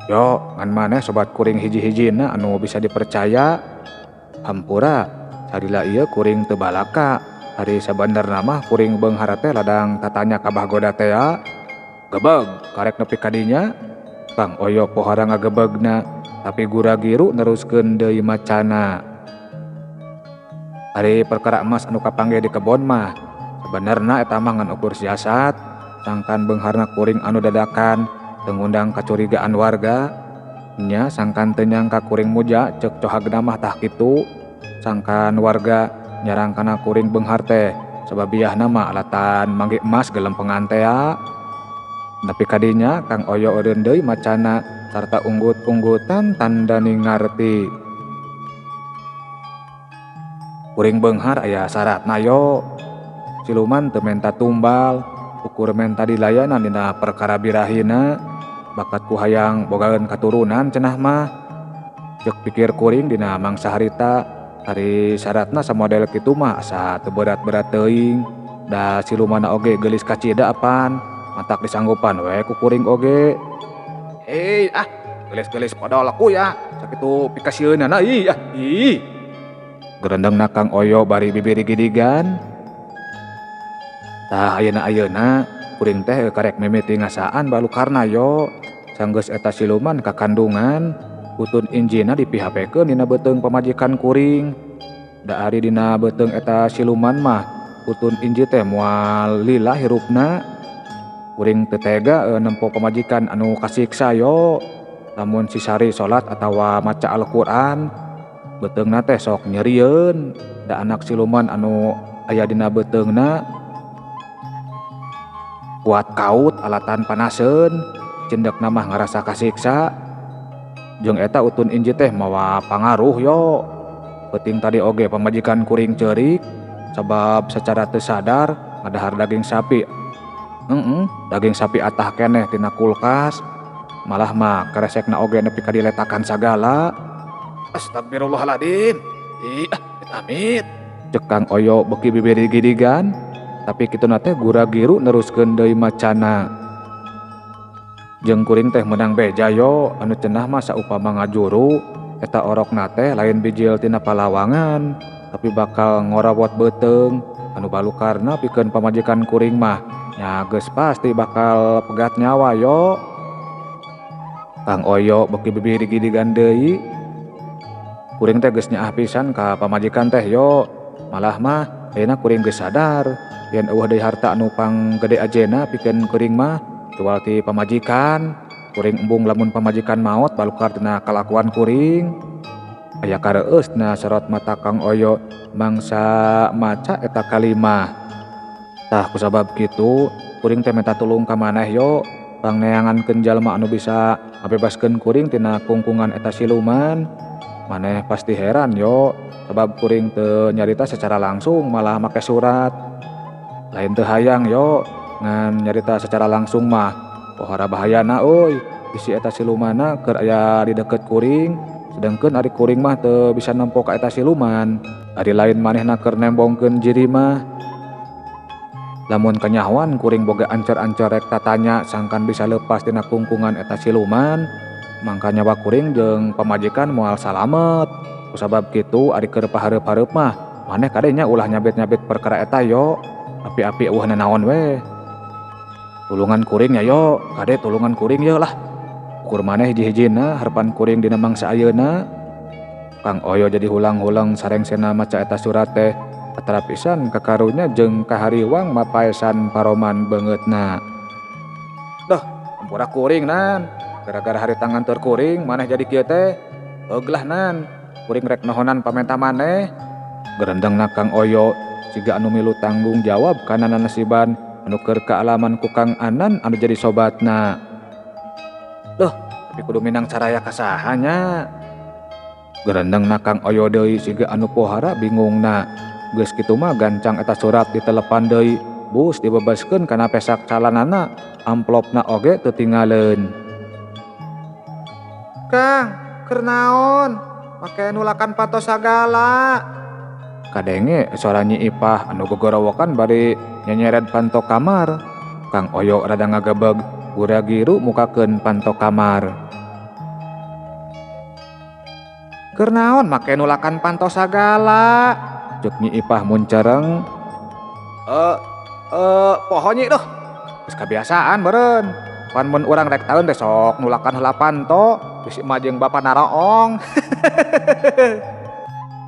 Yo ngan maneh sobat kuring hiji-hijina anu bisa dipercaya. Hampura sarila ieu kuring teu balaka. Hari sabenerna mah kuring beunghar teh ladang tatanya ka Bahgoda teh ya. Gebeg karek nepi ka dinya. Kang Oyo pohara ngagebegna tapi gura giru neruskeun deui macana. Ari perkara emas anu kapanggih di kebon mah sabenerna eta mah ngan ukur siasat. Sangkan beungharna kuring anu dadakan teu ngundang kacurigaan warga. Nya sangkan teu nyangka kuring muja ceuk cohagna mah tah kitu. Sangkan warga nyarang kana kuring beunghar teh sababiahna mah alatan mangge emas gelempengan teh ya. Nepi ka dinya Kang Oyo eureun deui macana sarta unggut-unggutan tandani ngarti. Kuring beunghar aya syaratna yo. Siluman teu menta tumbal, ukur menta dilayanan dina perkara birahina. Bakat ku hayang bogaeun katurunan cenah mah. Ceuk pikir kuring dina mangsa harita, ari syaratna samodel kitu mah asa teu berat-berat teuing. Da silumana oge geulis kacida apan, matak disanggupan we ku kuring oge. Gelis-gelis podol aku ya. Sakitu pikasieunana ih ah. Ih. Gerendengna Kang Oyo bari bibiri gidigan. Tah ayeuna kuring teh karek mimiti ngasaan balukarna yo. Sanggeus eta siluman kakandungan, utun injina dipihapekeun dina beuteung pamajikan kuring. Da ari dina beuteung eta siluman mah utun inji teh moal lila hirupna. Kuring teu tega nempo pamajikan anu kasiksa yo. Lamun sisari salat atawa maca Al-Qur'an, beuteungna teh sok nyerieun. Da anak siluman anu aya dina beuteungna kuat kaut alatan panaseun, cendekna mah ngarasa kasiksa. Jeung eta utun inji teh mawa pangaruh yo. Peuting tadi oge pamajikan kuring ceurik sabab secara teu sadar ngadahar daging sapi. Daging sapi atah keneh tina kulkas. Malah mah keresekna oge nepi ka diletakan sagala. Astagfirullahaladzim. Amit. Ceuk Kang Oyo beuki bibiri gidigan. Tapi kituna teh gura giru neruskeun deui macana. Jeung kuring teh meunang beja yo, anu cenah mah saupama ngajuru eta orokna teh lain bijil tina palawangan, tapi bakal ngorawot beuteung anu balukarna pikeun pamajikan kuring mah nya geus pasti bakal pegat nyawa yo. Kang Oyo beuki bibiri gidigan deui. Kuring teh geus nyaah pisan ka pamajikan teh yo. Malah mah ayeuna kuring geus sadar yen eueuh deui harta anu panggede ajena pikeun kuring mah tual ti pamajikan. Kuring embung lamun pamajikan maot balukar tina kalakuan kuring. Aya kareueusna sorot mata Kang Oyo mangsa maca eta kalimah. Tah kusabab kitu kuring teh minta tulung ka maneh yo, pangneangankeun jalma anu bisa ngabebaskeun kuring tina kungkungan eta siluman. Maneh pasti heran yo, sabab kuring teu nyarita secara langsung malah make surat. Lain teu hayang yo ngan nyarita secara langsung mah pohara bahayana euy. Bisi eta silumana keur aya di deket kuring, sedengkeun ari kuring mah teu bisa nempo ka eta siluman. Ari lain manehna keur nembongkeun jiri mah. Lamun kanyahoan kuring boga ancor-ancor rek tatanya sangkan bisa leupas tina kungkungan eta siluman, mangka nyawa kuring jeung pamajikan moal salamet. Kusabab kitu ari keur pahareup-hareup mah maneh kadenya ulah nyabet-nyabet perkara eta yo. Api-api eueuh nanaon we. Tulungan kuring nya yo, kade tulungan kuring ye lah. Ukur maneh hiji-hijina harepan kuring dina mangsa ayeuna. Kang Oyo jadi hulang-hulang sarengsena maca eta surat teh. Atara pisan kakarunya jeung kahariwang mapaesan paroman beungeutna. Duh, ampura kuring nan. Gara-gara hari tangan terkuring maneh jadi kieu teh. Euglah nan. Kuring rek nohonan pamenta maneh. Gerendengna Kang Oyo siga anu milu tanggung jawab kana nasiban anu keur kaalaman ku Kang Anan anu jadi sobatna. Duh, tapi kudu minang caraya ka saha nya. Gerendengna Kang Oyo deui siga anu pohara bingungna. Geus kitu mah gancang eta surat ditelepan deui, bus dibebaskeun kana pesak calanana, amplopna oge teu tingaleun. Kang, keur naon? Make nulakan patos sagala. Kadenge suara Nyi Ipah anu gogorowokan bari nyenyered panto kamar. Kang Oyo rada ngagebeg, gura giru mukakeun panto kamar. Keur naon make nulakan pantos sagala? Ceuk Nyi Ipah mun cereng. Poho Nyi doh. Geus kabiasaan meureun. Pan mun urang rek taeun teh sok nulakan heula panto, geus imah jeung bapa naraong.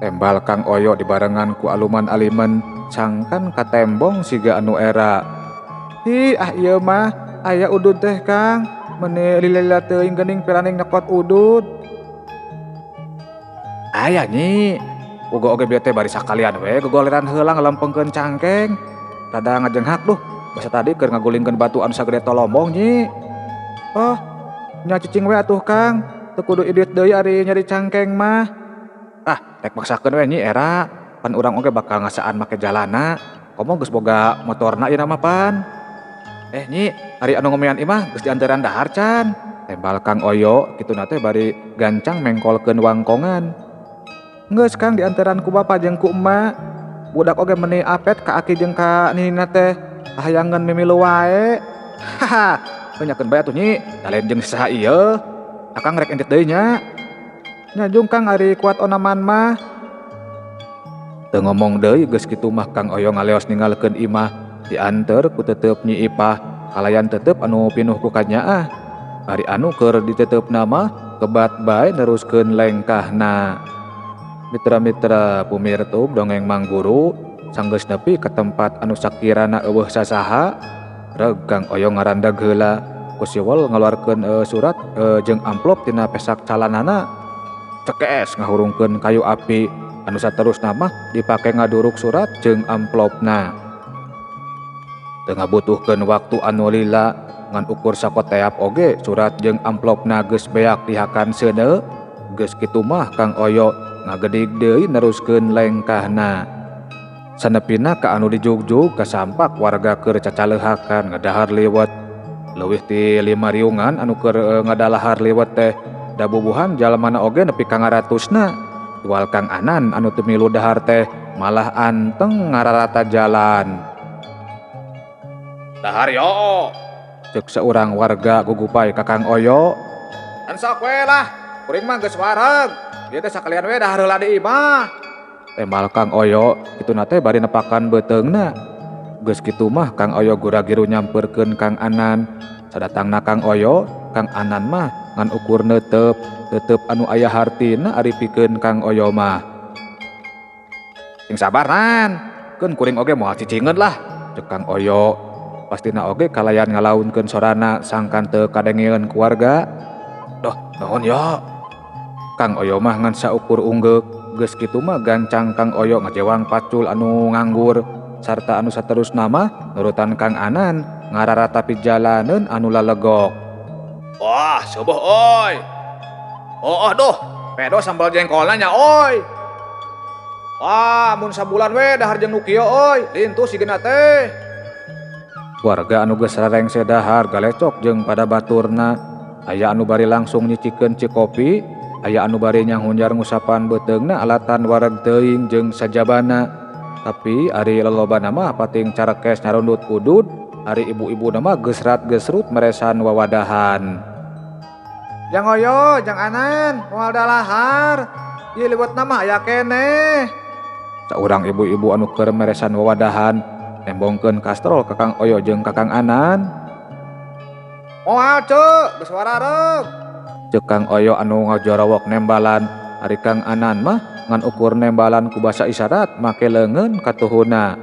Tembal Kang Oyo dibarengan ku aluman alimen sangkan ka tembong siga anu era. Hi ieu mah aya udud teh Kang, meni lila teuing geuning piraning nyokot udud. Aya Nyi, uga oge bieu teh bari sakalian we gegoleran heula ngelempengkeun cangkeng. Rada ngajenghak duh, basa tadi keur ngagulingkeun batu anu sagede tolombong Nyi. Oh, nya cicing we atuh Kang, teu kudu idit deui ari nyari cangkeng mah. Rek maksakeun we Nyi era, pan urang oge bakal ngasaan make jalana. Komo geus boga motorna ieu mah pan. Nyi, ari anu ngomean imah geus diantaran dahar can. Tembal Kang Oyo kituna teh bari gancang mengkolkeun wangkongan. Geus Kang diantaran ku bapa jeung ku emak. Budak oge meuni apet ka aki jeung ka ninina teh hayangan mimilu wae. Haha, banyakeun bae atuh Nyi, dalen jeung saha ieu. Akang rek endit deui nya. Nyajung Kang ari kuat onaman mah. Teu ngomong deui geus kitu mah Kang Oyo ngaleos ninggalkeun imah dianter ku teuteup Nyi Ipah kalayan teuteup anu pinuh ku kanyaah. Ari anu keur diteteupna mah kebat bae neruskeun lengkahna. Mitra-mitra pumirtub dongeng Mang Guru sanggeus nepi ka tempat anu sakirana eueuh sasaha, reg Kang Oyo ngarandag heula ku siwel ngaluarkeun surat jeung amplop tina pesak calanana. Cekees ngahurungkeun kayu api anu saterusna mah dipake ngaduruk surat jeung amplopna. Teu ngabutuhkeun waktu anu lila ngan ukur sakoteap oge surat jeung amplopna geus beak dihakan seuneu. Geus kitu mah Kang Oyo ngagedig deui neruskeun lengkahna. Sanepina ka anu dijugjug kasampak warga keur cacaleuhakan ngadahar liwet. Leuwih ti 5 riungan anu keur ngadalahar liwet teh dabubuhan jalemana oge nepi ka 200-na. Iwal Kang Anan anu teu milu dahar teh malah anteng ngararata jalan. Dahar yo, ceuk saurang warga gugupay ka Kang Oyo. An sok we lah, kuring mah geus wareg. Ieu teh sakalian we dahar heula di imah. Tembal Kang Oyo kituna teh bari nepakan beuteungna. Geus kitu mah Kang Oyo gura-giru nyampeurkeun Kang Anan. Sadatangna Kang Oyo, Kang Anan mah ngan ukur neuteup anu aya hartina ari pikeun Kang Oyo mah. Sing sabar Nan, keun kuring oge moal cicingeun lah, ceuk Kang Oyo. Pastina oge kalayan ngalaunkeun sorana sangkan teu kadengieun ku warga. Doh, naon yo? Kang Oyo mah ngan saukur unggeuk. Geus kitu mah gancang Kang Oyo ngajewang pacul anu nganggur sarta anu saterusna mah nurutan Kang Anan ngararata pijalaneun anu lalegok. Wah, subuh oi. Oh doh, pedo sambal jengkolna nya oi. Wah, mun sabulan we dahar jeung nu kieu oi, lintu sigeuna teh. Warga anu geus rarengse dahar galecok jeung pada baturna. Aya anu bari langsung nyicikeun cikopi, aya anu bari nyanghunjar ngusapan beuteungna alatan wareg teuing jeung sajabana. Tapi ari lolobana mah pating carekes nyarundut udud, ari ibu-ibuna mah geusrat geusrut meresan wawadahan. Jang Oyo, Jang Anan, moal dalahar. Ieu liwetna mah aya keneh. Saurang ibu-ibu anu keur meresan wawadahan nembongkeun kastrol ka Kang Oyo jeung ka Kang Anan. Moal ceuk, geus warareg. Ceuk Kang Oyo anu ngajorowok nembalan, ari Kang Anan mah ngan ukur nembalan ku basa isyarat make leungeun katuhuna.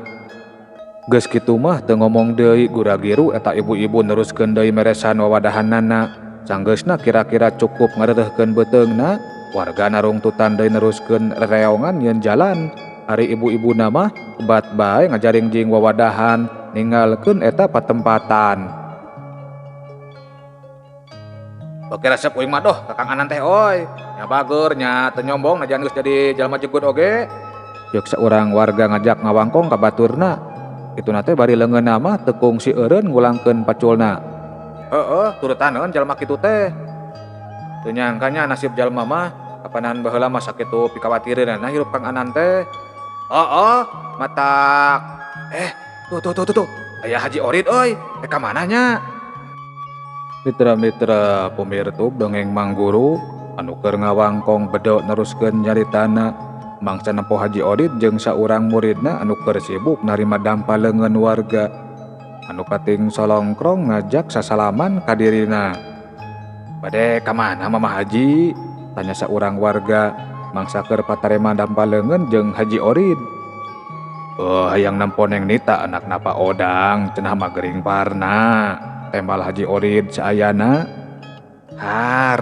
Geus kitu mah teu ngomong deui gura-giru eta ibu-ibu neruskeun deui meresan wawadahanana. Sanggeusna kira-kira cukup ngareureuhkeun beuteungna, warga narungtutan deui neruskeun rereongan nyeun jalan. Ari ibu-ibuna mah kebat bae ngajaring jing wawadahan ninggalkeun eta patempatan. Oke resep uing mah doh ka Kang Anan teh oi. Nya bager nya teu nyombong najan geus jadi jalma jegut oge. Ceuk saurang warga ngajak ngawangkong ka baturna. Kituna teh bari leungeunna mah teu kungsi eureun ngulangkeun paculna. Heueuh, turutaneun jalma kitu teh. Teu nyangka nya nasib jalma mah kapanan baheula mah sakitu pikawatireunna hirup Kang Anan teh. Matak. Tuh. Aya Haji Orid euy. Ka mananya? Mitra-mitra pumirtub dongeng Mang Guru, anu keur ngawangkong bedo neruskeun nyaritana. Mangsa nempo Haji Orid jeung saurang muridna anu keur sibuk narima dampaleungeun warga. Anu kating solongkrong ngajak sasalaman ka dirina. "Bade ka mana Mama Haji?" tanya saurang warga mangsa keur patarema dampaleungeun jeung Haji Orid. Hayang nempo Neng Nita anakna Pak Odang cenah magering parna," tembal Haji Orid saayana. "Har,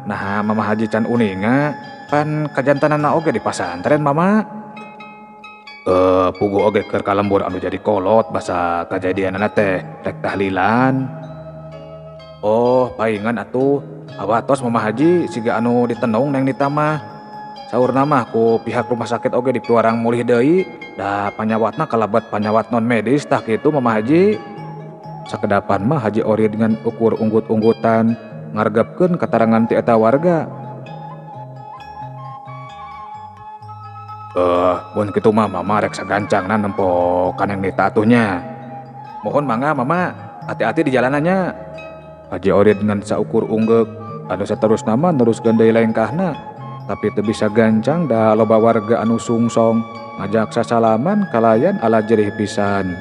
nah Mama Haji can uninga, pan kajantanana oge di pasantren Mama." Pugu oge keur kalembur anu jadi kolot basa kajadianana teh rek tahlilan." "Oh, paingan atuh, awatos Mama Haji siga anu ditenung Neng Nita mah. Saurna mah ku pihak rumah sakit oge dipiwarang mulih deui, da panyawatna kalabat panyawat non medis tah kitu Mama Haji." Sakedapan mah Haji Orid dengan ukur unggut-unggutan ngargapkeun katerangan ti eta warga. Mun kitu mah Mama rek sagancangna nempo ka Neng Nita atuhnya. Mohon mangga Mama, hati-hati di jalanannya." Haji Orid dengan saukur unggek anu saterusna mah neruskeun deui lengkahna. Tapi teu bisa gancang da loba warga anu sungsong ngajak sasalaman kalayan ala jerih pisan.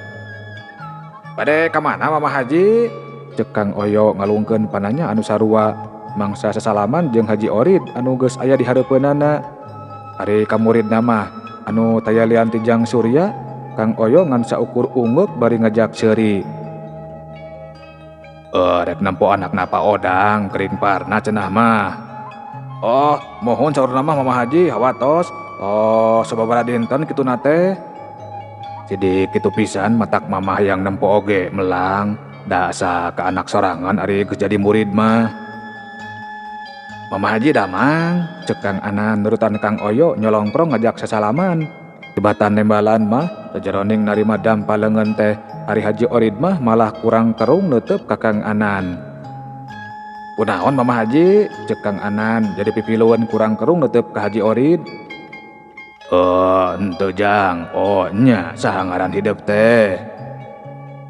"Bade ka mana Mama Haji?" cek Kang Oyo ngalungkeun pananya anu sarua mangsa sasalaman jeung Haji Orid anu geus aya di hareupeunana. Ari ka muridna mah anu tayalian ti Jang Surya, Kang Oyo ngan saukur unggek bari ngajak seuri. Rek nempo anakna Pak Odang kering parna cenah mah." "Oh, mohon saurna mah Mama Haji hawatos. Sababaraha dinten kitu nate." Jadi kitu pisan matak Mama yang nempo oge melang da asa ka anak sorangan ari geus jadi murid mah. "Mama Haji damang," cek Kang Anan nurutan Kang Oyo nyolongkrong ngajak sasalaman. Tibatan nembalan mah sajeroning narima dampaleungeun teh ari Haji Orid mah malah kurang kerung neuteup ka Kang Anan. "Kunaon Mama Haji?" cek Kang Anan jadi pipilueun kurang kerung neuteup ka Haji Orid. Henteu Jang, nya saha ngaran hideuk teh?"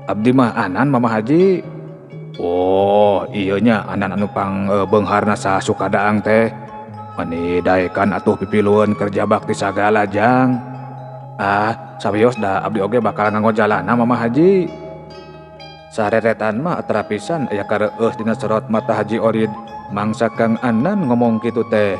"Abdi mah Anan Mama Haji." "Oh, ieu nya Anan anu pang beungharna sa Sukadaang teh. Manidaekan atuh pipilueun kerja bakti sagala Jang." Sawios da abdi oge bakal nganggo jalana Mama Haji." Sareretan mah atra pisan aya kareueus dina sorot mata Haji Orid mangsa Kang Anan ngomong kitu teh.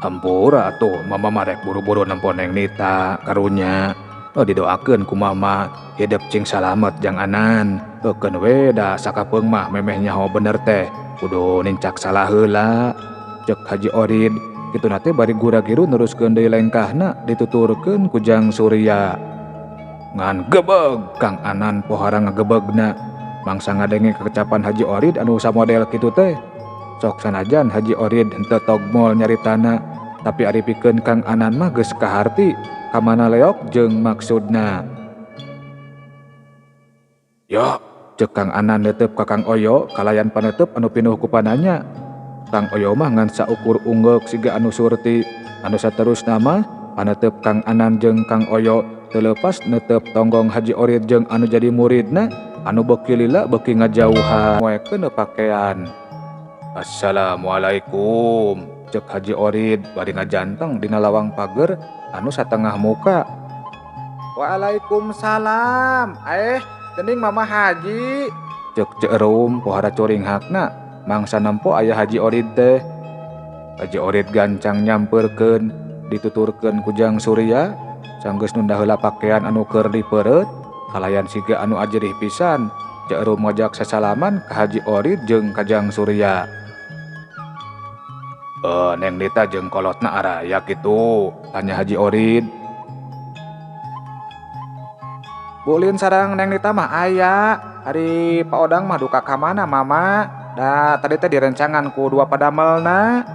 Hampura atuh Mama mah rek buru-buru nempo Neng Nita karunya. Didoakeun ku Mama hidup cing salamet Jang Anan. Keun we da sakapeung mah memeh nyaho bener teh kudu nincak salah heula, cek Haji Orid. Kitu nate bari gura-giru neruskeun deui lengkahna dituturkeun ku Jang Surya. Ngan gebeg Kang Anan pohara ngagebegna mangsa ngadenge kekecapan Haji Orid anu samodel kitu teh. Sok sanajan Haji Orid henteu togmol nyaritana, tapi ari pikeun Kang Anan mah geus kaharti kamana leok jeung maksudna. "Yo," cek Kang Anan neuteup ka Kang Oyo kalayan paneutup anu pinuh ku pananya. Kang Oyo mah ngan saukur unggek siga anu surti. Anu saterusna mah paneutup Kang Anan jeung Kang Oyo teu leupas neutup tonggong Haji Orid jeung anu jadi muridna anu beuki lila beuki ngajauhan moekeun pakaian. "Assalamualaikum," cek Haji Orid bari ngajanteng dina lawang pager anu satengah muka. "Waalaikumsalam. Geuning Mama Haji," cek Ceurum pohara curing hakna mangsa nempo aya Haji Orid teh. Haji Orid gancang nyampeurkeun dituturkeun ku Jang Surya sanggeus nunda heula pakaian anu keur dipeureut kalayan siga anu ajerih pisan. Ceurum ngajak sasalaman ka Haji Orid jeung ka Jang Surya. "Neng Nita jeung kolotna araya kitu?" tanya Haji Orid. "Bulin sareng Neng Nita mah aya. Hari Pak Odang mah duka ka mana Mama? Da tadi teh direncangan ku dua padamelna."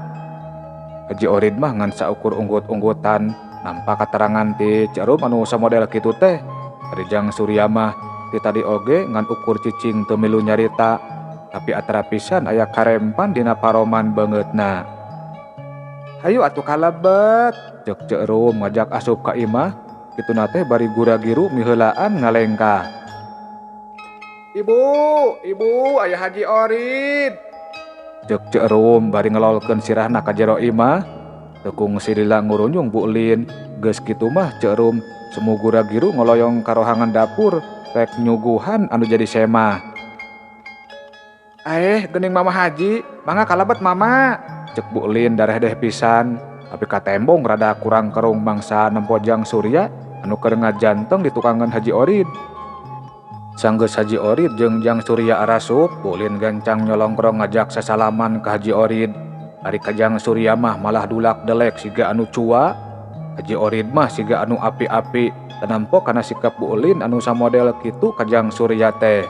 Haji Orid mah ngan saukur unggut-unggutan nampa katerangan ti Ceurum anu samodel kitu teh. Ari Jang Surya mah ti tadi oge ngan ukur cicing teu milu nyarita, tapi atara pisan aya karempan dina paroman beungeutna. "Hayu atuh kalebet," cek Ceurum ngajak asup ka imah. Kitu nate bari gura-giru miheulaan ngalengkah. Ibu, Ayah Haji Orid." Cek Cek Rum bari ngelolkeun sirahna ka jero imah. Tekung silila ngurunyung Bu Lin. Geus kitu mah Cek Rum semu gura-giru ngoloyong ka rohangan dapur rek nyuguhan anu jadi semah. Geuning Mama Haji, mangga kalebet Mama. Cek Bu Lin darehdeh pisan, tapi ka tembong rada kurang kerung mangsa nempo Jang Surya anu keur ngajanteng di tukangan Haji Orid. Sanggeus Haji Orid jeung Jang Surya arasup, Bu Lin gancang nyolongkrong ngajak sasalaman ka Haji Orid. Ari ka Jang Surya mah malah dulak delek siga anu cua. Haji Orid mah siga anu api-api, tanampo kana sikap Bu Lin anu samodel kitu ka Jang Surya teh.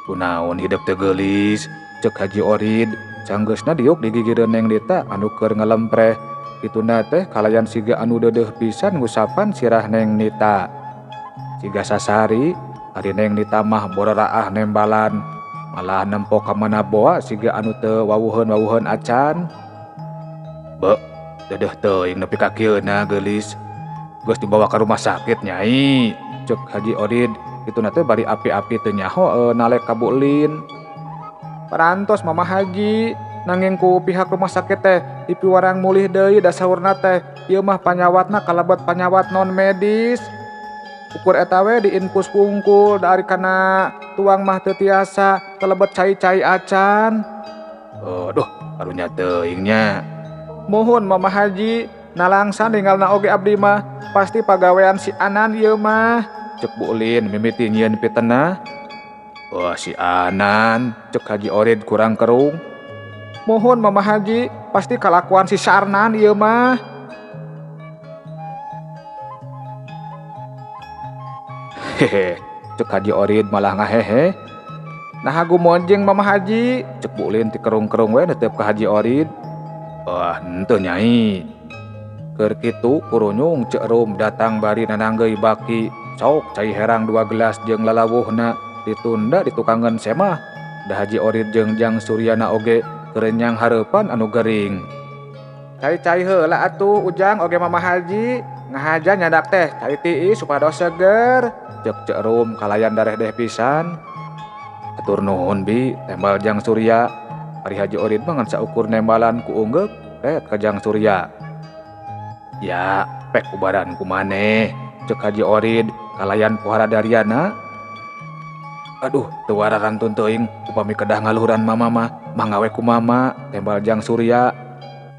Kunaon hidup teu geulis, cek Haji Orid. Sanggeusna diuk digigireun Neng Nita anu keur ngalempreh. Kituna teh kalayan siga anu deudeuh pisan ngusapan sirah Neng Nita. Siga sasari, ari Neng Nita mah boraraah nembalan, malah nempo ka mana boa siga anu teu wawuheun-wawuheun acan. Be, deudeuh teuing nepi ka kieuna geulis. Geus dibawa ka rumah sakit Nyai, cek Haji Orid. Kituna teh bari api-api teu nyaho nalek ka Bu Lin. Parantos Mama Haji, nanging ku pihak rumah sakit teh dipiwarang mulih deui da saurna teh ieu mah panyawatna kalebet panyawat non medis. Ukur eta we diinfus wungkul da ari kana tuang mah teu tiasa kalebet cai-cai acan. Duh, karunya teuing nya. Mohon Mama Haji, nalangsan ninggalna oge abdi mah pasti pagawean si Anan ieu mah, cek Bu Lin mimiti nyieun pitena. Wah si Anan, cek Haji Orid kurang kerung. Mohon Mama Haji, pasti kalakuan si Sarnan ieu mah. Hehe, cek Haji Orid malah ngahehe. Nah hagu monjeng Mama Haji, cek Bu Lin ti kerung-kerung we netep ka Haji Orid. Wah henteu Nyai. Keur kitu kurunyung Cek Rum datang bari nananggeui baki. Sok cai herang 2 gelas jeung lalawuhna ditunda di tukangan semah. Da Haji Orid jeung Jang Suryana oge kerenyang hareupan anu gering. Cai-cai heula atuh ujang oge Mama Haji, ngahaja nyadak teh cai tiis supados seger, cek Cek Rum kalayan darehdeh pisan. Atur nuhun Bi, tembal Jang Surya. Ari Haji Orid mah ngan saukur nembalan ku unggek ret ka Jang Surya. Ya, pek ubaran ku maneh, cek Haji Orid kalayan pohara Daryana. Aduh, teu wararantun teuing upami kedah ngaluhuran Mama mah manggawe ku Mama, tembal Jang Surya.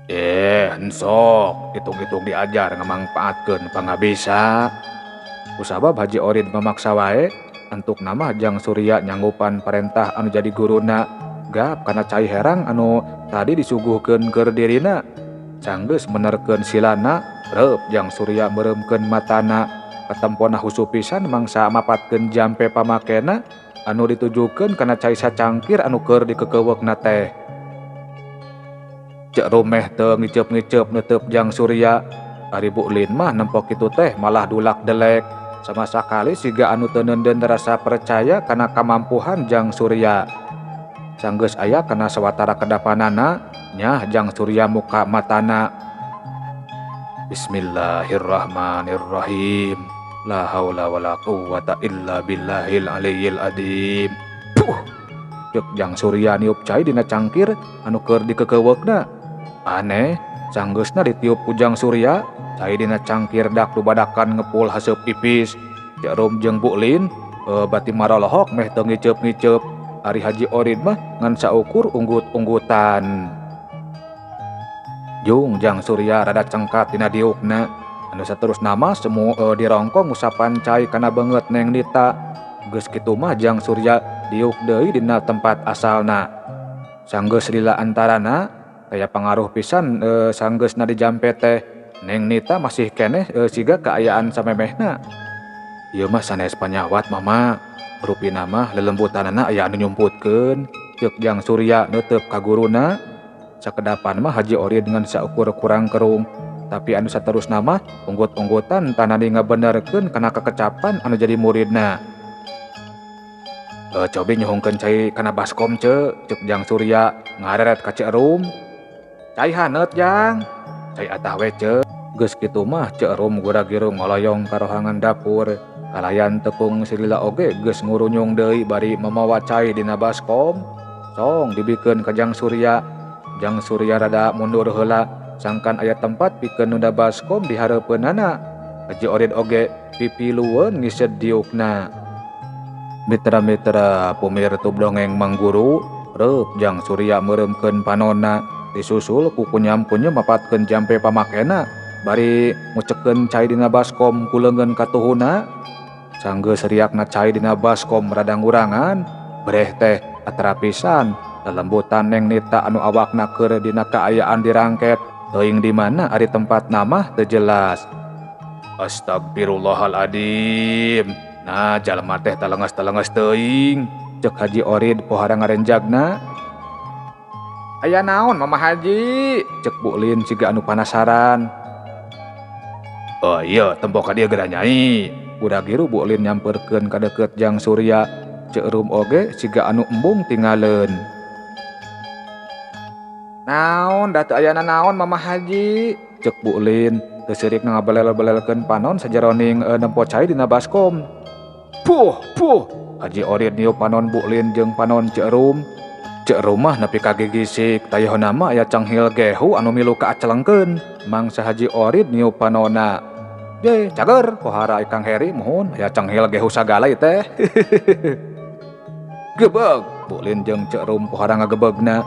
Ensok, hitung-hitung diajar ngamangpaatkeun pangabisa. Kusabab Haji Orid memaksa wae, entuk nama Jang Surya nyanggupan parentah anu jadi guruna, gap kana cai herang anu tadi disuguhkeun keur dirina. Sanggeus menerkeun silana, reup Jang Surya mereumkeun matana, katempona husu pisan mangsa mapatkeun jampe pamakena anu ditujukeun kana cai sacangkir anu keur dikekeweukna teh. Cek Rumeh teu ngiceup-ngiceup netep Jang Surya. Ari Bu Lin mah nempok kitu teh malah dulak delek, sama sakali siga anu teu neundeun rasa percaya kana kamampuhan Jang Surya. Sanggeus aya kana sawatara kedapanana, nyah Jang Surya muka matana. Bismillahirrahmanirrahim. La haula wala quwwata illa billahil aliyyil adzim. Puh. Cek Jang Surya niup cai dina cangkir anu keur dikekeweukna. Aneh, sanggeusna ditiup ku Jang Surya, cai dina cangkir dak dubadakan ngepul haseup pipis. Cek Rum jeung Bu Lin bati marolohok meh teu ngiceup-ngiceup. Ari Haji Orid mah ngan saukur unggut-unggutan. Jung Jang Surya rada cengkat dina diukna. Anu saterusna mah semu dirongkong usapan cai kana beungeut Neng Nita. Geus kitu mah Jang Surya diuk deui dina tempat asalna. Sanggeus lila antarana aya pangaruh pisan sanggeusna dijampe teh Neng Nita masih keneh siga kaayaan samemehna. Ieu mah sanes panyawat Mama. Rupina mah lelembutanana aya anu nyumputkeun, cek Jang Surya neuteup ka guruna. Sakedapan mah Haji Orid dengan saukur kurang kerung, tapi anu saterusna mah unggut-unggutan tanani ngabenerkeun kana kekecapan anu jadi muridna. Cobi nyohongkeun cai kana baskom cek Jang Surya ngareret ka Cek Rum. Cai haneut Jang, cai atah we cek. Geus kitu mah Cek Rum gura-giru ngoloyong ka rohangan dapur. Kalayan tepung silila oge geus ngurunyung deui bari mamawa cai dina baskom. song dibikeun ka Jang Surya. Jang Surya rada mundur heula sangkan aya tempat pikeun nu da baskom di hareupeunana. Haji Orid oge pipilueun ngised diukna. Mitra-mitra pumirtub dongeng Mang Guru, reup Jang Surya meuremkeun panonna, disusul ku kunyam-kunyem mapatkeun jampe pamakena, bari ngucekeun cai dina baskom ku leungeun katuhuna. Sanggeus riakna cai dina baskom rada ngurangan, breh teh atra pisan lelembutan Neng Nita anu awakna keur dina kaayaan dirangket, teuing di mana ari tempatna mah teu jelas. Astagfirullahaladzim. Nah jalma teh talenges-talenges teuing, cek Haji Orid pohara ngarenjagna. Aya naon Mama Haji? Cek Bu Lin siga anu panasaran. Oh iya tempok ka dieu geura nyai. Budak giru Bu Lin nyamperkeun ka deukeut Jang Surya, cek rum oge siga anu embung tingaleun. Naon da teu ayana naon Mama Haji? Cek Bu Lin teu seurik ngabelel-belelkeun panon sajeroning nempo cai dina baskom. Puh. Haji Orid niup panon Bu Lin jeung panon cek rum. Cek rumah nepi ka gigisik tayeuhna mah aya canghil gehu anu milu kaaclengkeun. Mangsa Haji Orid niup panonna. Ye, cager pohara Kang Heri mohon aya canghil gehu sagala ieu teh. Gebeg Bu Lin jeung cek rum pohara ngagebegna.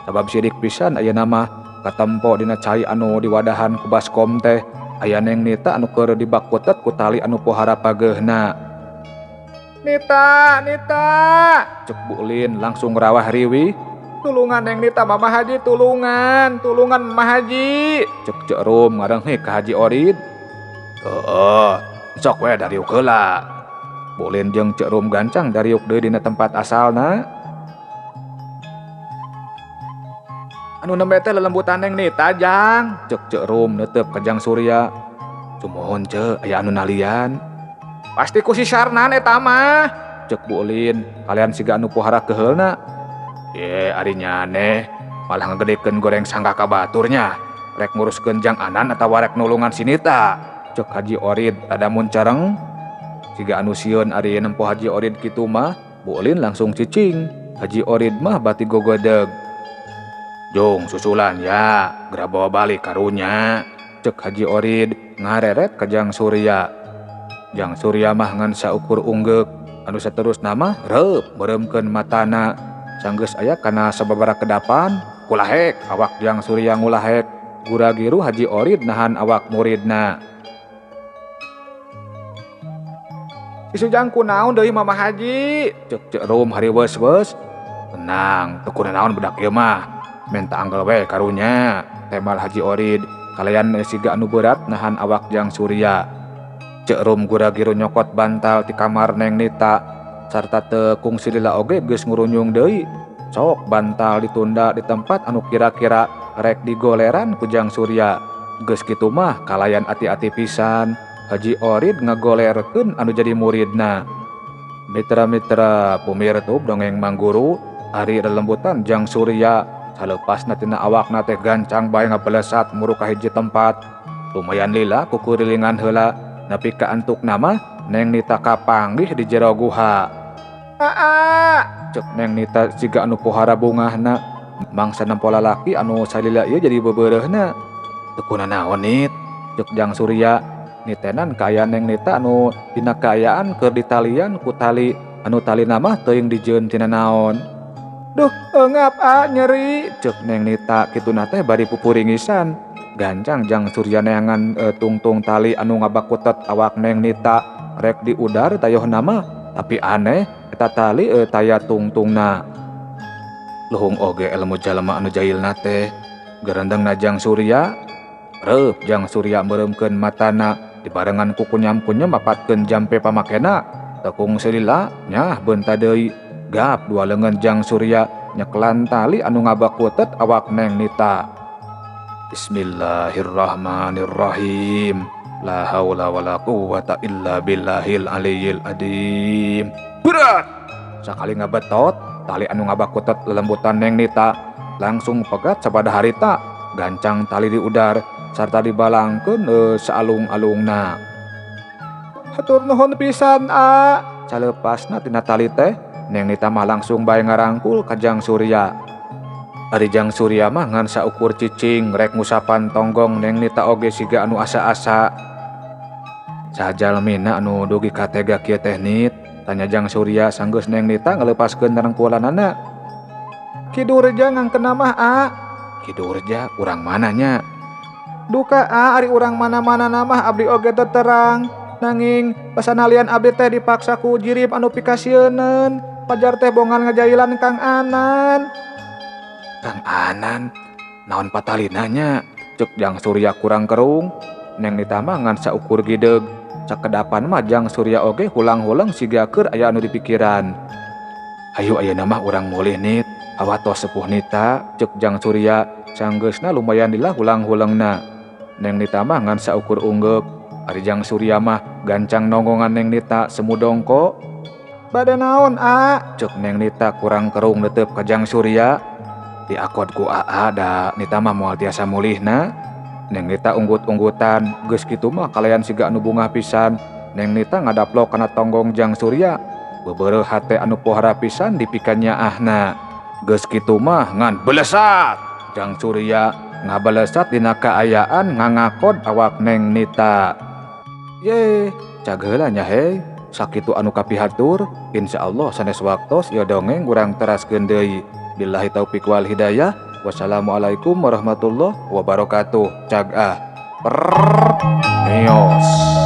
Sabab sidik pisan ayeuna mah katempo dina cai anu diwadahan ku baskom teh aya Neng Nita anu keur dibakutet ku tali anu pohara pageehna. Nita, cek Bu Lin langsung rawah riwih. Tulungan Neng Nita Mama Haji, tulungan Mama Haji. Cek rum ngarenghik ka Haji Orid. Sok we dariuk heula. Bu Lin jeung cek rum gancang dariuk deui dina tempat asalna. Anu nembe teh lelembutan Neng Nita Jang, cek rum neuteup ka Jang Surya. Sumohon cek aya anu nalian. Pasti ku si Sarnan eta mah, cek Bu Lin kalian siga anu pohara keheulna. Ye ari nyaneh malah ngagedekeun goreng sangka ka baturnya, rek nguruskeun Jang Anan atawa rek nulungan si Nita, cek Haji Orid rada mun careng. Siga anu sieun ari nempo Haji Orid kitu mah, Bu Lin langsung cicing. Haji Orid mah bati gogodeg. Jong susulan ya, geura bawa balik karunya, cek Haji Orid ngareret ka Jang Surya. Jang Surya mah ngan saukur unggek, anu saterusna mah reup meuremkeun matana. Sanggeus aya kana sababaraha kedapan, kulahek awak Jang Surya ngulahek. Gura giru Haji Orid nahan awak muridna. Isu Jang kunaon deui Mama Haji? Cek rum hari weus-weus. Tenang, teu kunaon budak ieu mah. Menta anggel we karunya, temal Haji Orid. Kalian siga anu berat nahan awak Jang Surya. Cek rum gura giru nyokot bantal ti kamar Neng Nita sarta teu kungsi lila oge geus ngurunyung deui. Sok bantal ditunda di tempat anu kira-kira rek digoleran ku Jang Surya. Geus kitu mah kalayan ati-ati pisan Haji Orid ngagolerkeun anu jadi muridna. Mitra-mitra pumirtub dongeng Mang Guru, ari relembutan Jang Surya salepasna tina awakna teh gancang bae ngabelesat muru ka hiji tempat. Lumayan lila kukurilingan heula. Nepi ka antuk nama Neng Nita kapanggih di jero guha. Cek Neng Nita siga anu pohara bungahna. Mangsa nempo lalaki anu salila ieu jadi bebeureuhna. Teu kunaon Nit, cek Jang Surya. Nitenan kaya Neng Nita anu dina kaayaan keur ditalian ku tali anu talina mah teuing dijieun tina naon. Duh eungap nyeri, cek Neng Nita kituna teh bari pupuringisan. Gancang Jang Surya neangan tungtung tali anu ngabakutet awak Neng Nita rek di udar tayeuhna mah, tapi aneh eta tali taya tungtungna. Luhung oge ilmu jalema anu jahilna teh gerendengna Jang Surya. Reup Jang Surya meuremkeun matana dibarengan ku kunyam-kunyem mapatkeun jampe pamakena. Tekung selila nyah beunta deui gap dua leungeun Jang Surya nyeklan tali anu ngabakutet awak Neng Nita. Bismillahirrahmanirrahim. La haula wala quwwata illa billahil aliyyil adim. Berat. Sakali ngabetot, tali anu ngabakutet lelembutan Neng Nita langsung pegat sabada harita, gancang tali di udar sarta dibalangkeun saalung-alungna. Hatur nuhun pisan, A. Salepasna tina tali teh Neng Nita mah langsung bae ngarangkul ka Jang Surya. Ari Jang Surya mah ngan saukur cicing rek ngusapan tonggong Neng Nita oge siga anu asa-asa. Sajalmina anu dugi katega kieu teh Nit, tanya Jang Surya sanggeus Neng Nita ngalepaskeun narengkulanana. Ki Durja ngangkeunna mah A. Ki Durja urang mananya? Duka A ari urang mana-mana mah abdi oge teu terang. Nanging pasanalian abdi teh dipaksa ku jirib anu pikasieun. Pajar teh bongan ngajailan Kang Anan. Kang Anan? Naon patalinanya? Cek Jang Surya kurang kerung. Neng Nita mah ngan saukur gideg. Sakedapan mah Jang Surya oge hulang-hulang siga keur aya anu dipikiran. Hayu ayeuna mah urang mulih Nit. Awatos sepuh Nita, cek Jang Surya sanggeusna lumayan dilah hulang-hulangna. Neng Nita mah ngan saukur unggek. Ari Jang Surya mah gancang nonggongan Neng Nita semudongko. Bade naon A? Cek Neng Nita kurang kerung netep ka Jang Surya. Diakod ku AA da Nita mah moal tiasa mulihna. Neng Nita unggut-unggutan, geus kitu mah kalayan siga anu bungah pisan. Neng Nita ngadaplok kana tonggong Jang Surya. Bebereuh hate anu pohara pisan dipikannya ahna. Geus kitu mah ngan belesat. Jang Surya ngabalesat dina kaayaan ngangakod awak Neng Nita. Ye, cag heula nya he. Sakitu anu kapihatur, insyaallah sanes waktos ieu dongeng urang teraskeun deui. Billahi taufik wal hidayah. Wassalamualaikum warahmatullahi wabarakatuh. Cag ah. Mios.